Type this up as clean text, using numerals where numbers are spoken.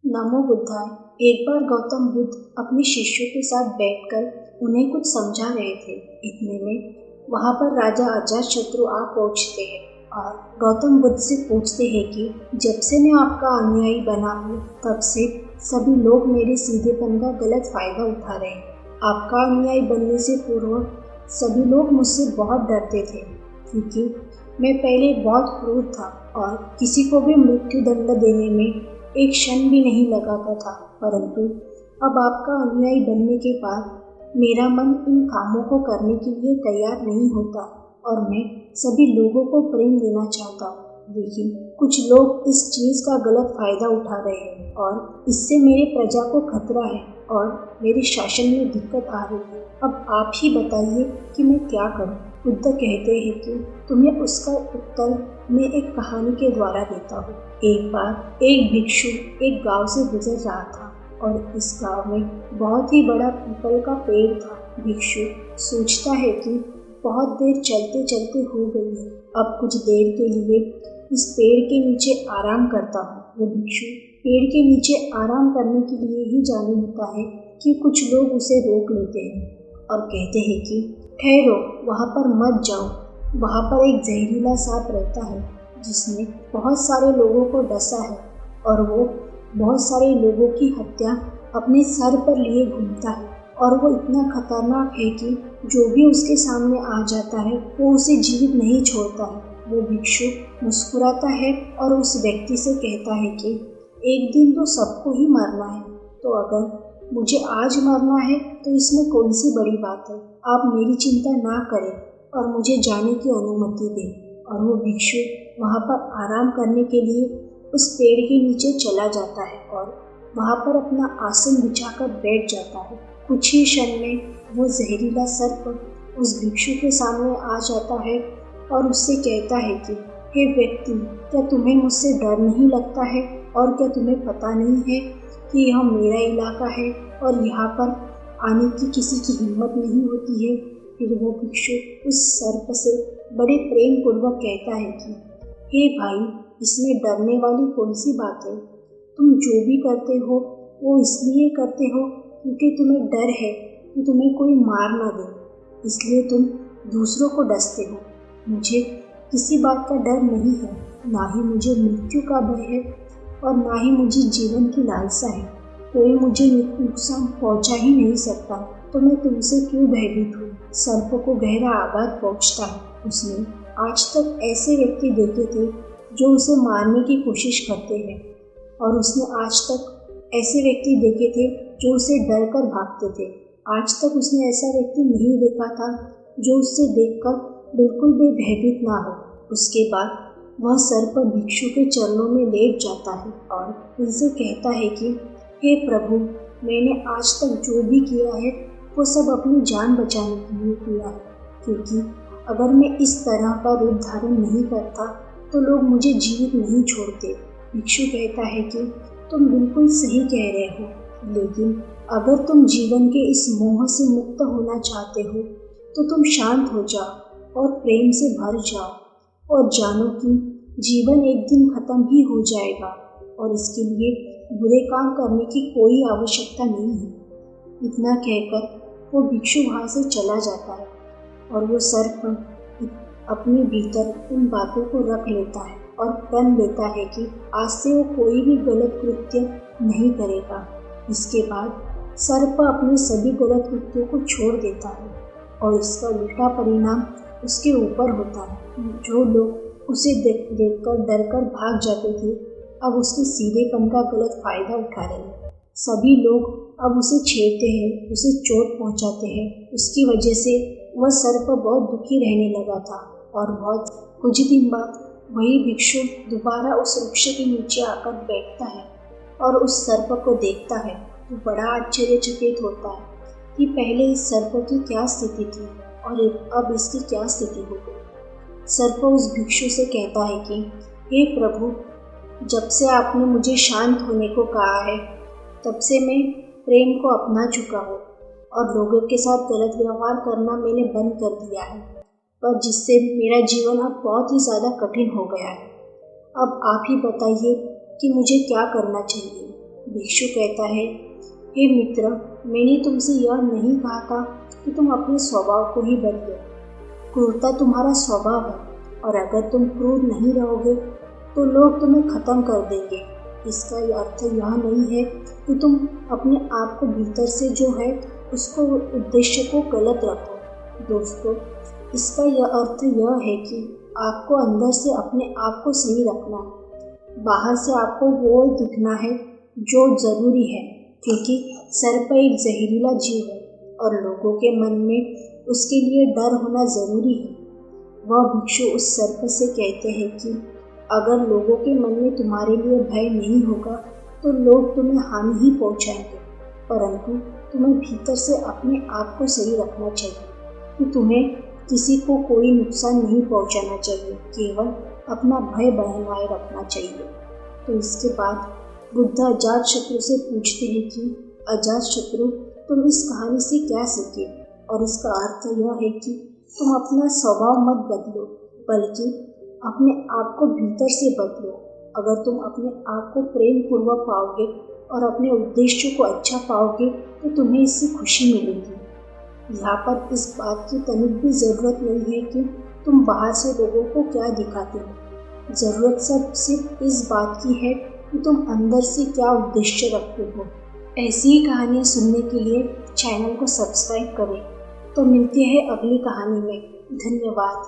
नमो बुद्धाय। एक बार गौतम बुद्ध अपने शिष्यों के साथ बैठकर उन्हें कुछ समझा रहे थे। इतने में वहां पर राजा अजातशत्रु आ पहुंचते हैं और गौतम बुद्ध से पूछते हैं कि जब से मैं आपका अनुयायी बना हूँ तब से सभी लोग मेरे सीधेपन का गलत फायदा उठा रहे हैं। आपका अनुयायी बनने से पूर्व सभी लोग मुझसे बहुत डरते थे क्योंकि मैं पहले बहुत क्रूर था और किसी को भी मृत्यु दंड देने में एक क्षण भी नहीं लगाता था। परंतु अब आपका अनुयायी बनने के बाद मेरा मन इन कामों को करने के लिए तैयार नहीं होता और मैं सभी लोगों को प्रेम देना चाहता हूँ, लेकिन कुछ लोग इस चीज़ का गलत फायदा उठा रहे हैं और इससे मेरे प्रजा को खतरा है और मेरे शासन में दिक्कत आ रही है। अब आप ही बताइए कि मैं क्या करूँ। बुद्ध कहते हैं कि तुम्हें उसका उत्तर मैं एक कहानी के द्वारा देता हूँ। एक बार एक भिक्षु एक गांव से गुजर रहा था और इस गांव में बहुत ही बड़ा पीपल का पेड़ था। भिक्षु सोचता है कि बहुत देर चलते चलते हो गई है, अब कुछ देर के लिए इस पेड़ के नीचे आराम करता हूँ। वो भिक्षु पेड़ के नीचे आराम करने के लिए ही जाने होता है कि कुछ लोग उसे रोक लेते हैं और कहते हैं कि ठहरो, वहाँ पर मत जाओ, वहाँ पर एक जहरीला सांप रहता है जिसने बहुत सारे लोगों को डसा है और वो बहुत सारे लोगों की हत्या अपने सर पर लिए घूमता है और वो इतना खतरनाक है कि जो भी उसके सामने आ जाता है वो उसे जीवित नहीं छोड़ता है। वो भिक्षु मुस्कुराता है और उस व्यक्ति से कहता है कि एक दिन तो सबको ही मरना है, तो अगर मुझे आज मरना है तो इसमें कौन सी बड़ी बात है। आप मेरी चिंता ना करें और मुझे जाने की अनुमति दें। और वो भिक्षु वहाँ पर आराम करने के लिए उस पेड़ के नीचे चला जाता है और वहाँ पर अपना आसन बिछाकर बैठ जाता है। कुछ ही क्षण में वो जहरीला सर्प उस भिक्षु के सामने आ जाता है और उससे कहता है कि हे व्यक्ति, क्या तुम्हें मुझसे डर नहीं लगता है और क्या तुम्हें पता नहीं है कि यह मेरा इलाका है और यहाँ पर आने की किसी की हिम्मत नहीं होती है। फिर वो भिक्षु उस सर्प से बड़े प्रेम पूर्वक कहता है कि हे भाई, इसमें डरने वाली कौन सी बात है। तुम जो भी करते हो वो इसलिए करते हो क्योंकि तुम्हें डर है कि तुम्हें कोई मार ना दे, इसलिए तुम दूसरों को डसते हो। मुझे किसी बात का डर नहीं है, ना ही मुझे मृत्यु का भय है और ना ही मुझे जीवन की लालसा है। कोई मुझे नुकसान पहुंचा ही नहीं सकता, तो मैं तुमसे क्यों भयभीत हूँ। सर्प को गहरा आघात पहुंचता है। उसने आज तक ऐसे व्यक्ति देखे थे जो उसे मारने की कोशिश करते हैं और उसने आज तक ऐसे व्यक्ति देखे थे जो उसे डर कर भागते थे। आज तक उसने ऐसा व्यक्ति नहीं देखा था जो उससे देखकर बिल्कुल भी भयभीत ना हो। उसके बाद वह सर्प भिक्षु के चरणों में लेट जाता है और उनसे कहता है कि हे प्रभु, मैंने आज तक जो भी किया है वो सब अपनी जान बचाने के लिए किया है, क्योंकि अगर मैं इस तरह का रूप धारण नहीं करता तो लोग मुझे जीवित नहीं छोड़ते। भिक्षु कहता है कि तुम बिल्कुल सही कह रहे हो, लेकिन अगर तुम जीवन के इस मोह से मुक्त होना चाहते हो तो तुम शांत हो जाओ और प्रेम से भर जाओ और जानो कि जीवन एक दिन खत्म ही हो जाएगा और इसके लिए बुरे काम करने की कोई आवश्यकता नहीं है। इतना कहकर वो भिक्षु वहाँ से चला जाता है और वो सर्प अपने भीतर उन बातों को रख लेता है और प्रण लेता है कि आज से वो कोई भी गलत कृत्य नहीं करेगा। इसके बाद सर्प अपने सभी गलत कृत्यों को छोड़ देता है और इसका उल्टा परिणाम उसके ऊपर होता है। जो लोग उसे देखकर डरकर भाग जाते थे अब उसके सीधेपन का गलत फायदा उठा रहे हैं। सभी लोग अब उसे छेड़ते हैं, उसे चोट पहुंचाते हैं। उसकी वजह से वह सर्प बहुत दुखी रहने लगा था और बहुत कुछ दिन बाद वही भिक्षु दोबारा उस वृक्ष के नीचे आकर बैठता है और उस सर्प को देखता है तो बड़ा आश्चर्यचकित होता है कि पहले इस सर्प की क्या स्थिति थी और अब इसकी क्या स्थिति हो गई। सर्प उस भिक्षु से कहता है कि हे प्रभु, जब से आपने मुझे शांत होने को कहा है तब से मैं प्रेम को अपना चुका हूँ और लोगों के साथ गलत व्यवहार करना मैंने बंद कर दिया है, पर जिससे मेरा जीवन अब बहुत ही ज़्यादा कठिन हो गया है। अब आप ही बताइए कि मुझे क्या करना चाहिए। भिक्षु कहता है, हे मित्र, मैंने तुमसे यह नहीं कहा था कि तुम अपने स्वभाव को ही बदलो। क्रूरता तुम्हारा स्वभाव है और अगर तुम क्रूर नहीं रहोगे तो लोग तुम्हें खत्म कर देंगे। इसका अर्थ यह नहीं है कि तुम अपने आप को भीतर से जो है उसको उद्देश्य को गलत रखो। दोस्तों, इसका यह अर्थ यह है कि आपको अंदर से अपने आप को सही रखना है। बाहर से आपको वो दिखना है जो ज़रूरी है, क्योंकि सर्प एक जहरीला जीव है और लोगों के मन में उसके लिए डर होना ज़रूरी है। वह भिक्षु उस सर्प से कहते हैं कि अगर लोगों के मन में तुम्हारे लिए भय नहीं होगा तो लोग तुम्हें हानि ही पहुंचाएंगे, परंतु तुम्हें भीतर से अपने आप को सही रखना चाहिए कि तुम्हें किसी को कोई नुकसान नहीं पहुंचाना चाहिए, केवल अपना भय बनाए रखना चाहिए। तो इसके बाद बुद्ध अजातशत्रु से पूछते हैं कि अजातशत्रु, तुम इस कहानी से क्या सीखे? और इसका अर्थ यह है कि तुम अपना स्वभाव मत बदलो, बल्कि अपने आप को भीतर से बदलो। अगर तुम अपने आप को प्रेम पूर्वक पाओगे और अपने उद्देश्य को अच्छा पाओगे तो तुम्हें इससे खुशी मिलेगी। यहाँ पर इस बात की तनिक भी ज़रूरत नहीं है कि तुम बाहर से लोगों को क्या दिखाते हो। ज़रूरत सब सिर्फ इस बात की है कि तुम अंदर से क्या उद्देश्य रखते हो। ऐसी ही कहानियाँ सुनने के लिए चैनल को सब्सक्राइब करें। तो मिलते हैं अगली कहानी में। धन्यवाद।